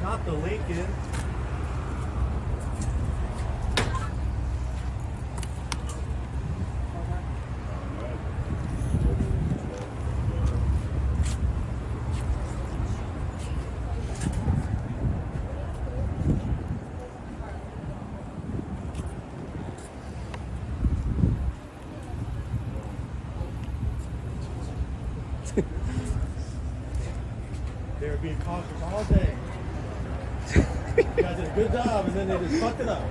Not the Lincoln. They were being cautious all day. You guys did a good job, and then they just fucked it up.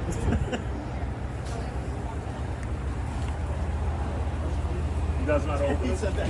He does not open He it. said that.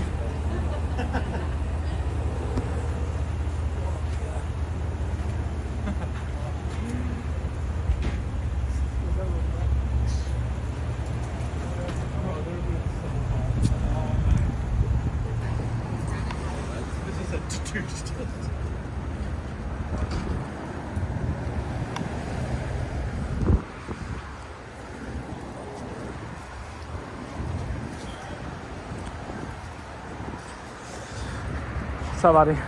What's up, buddy?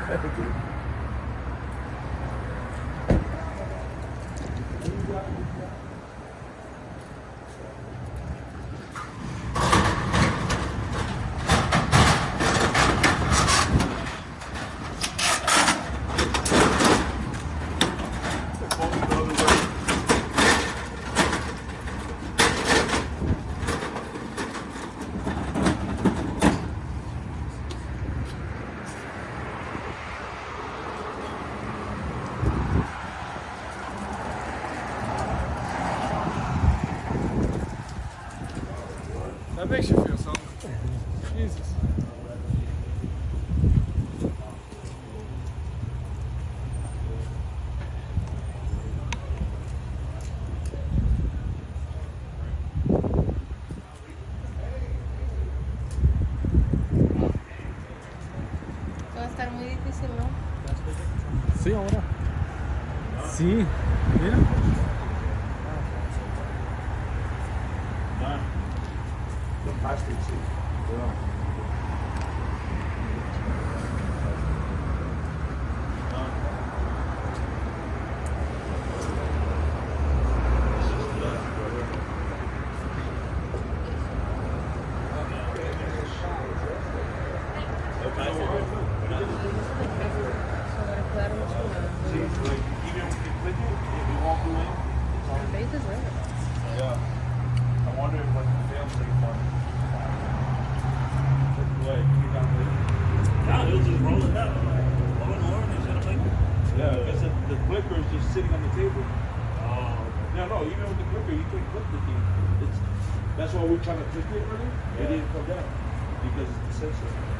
That makes you feel something. Jesus. Va a estar muy difícil, ¿no? Sí, ahora. Sí, mira. The plastic seat. Sobre cuidar mucho See, like, even if you click it, if you walk away, it's la on. base is right. Yeah. I wonder if like the fail safe on. Click away, click on it. Now he'll just roll it up. Low and lower, and he's gonna make it. Yeah, because the clicker is just sitting on the table. Oh, No, even with the clicker, you can click the thing. That's why we're trying to click it earlier. It didn't come down because it's the sensor.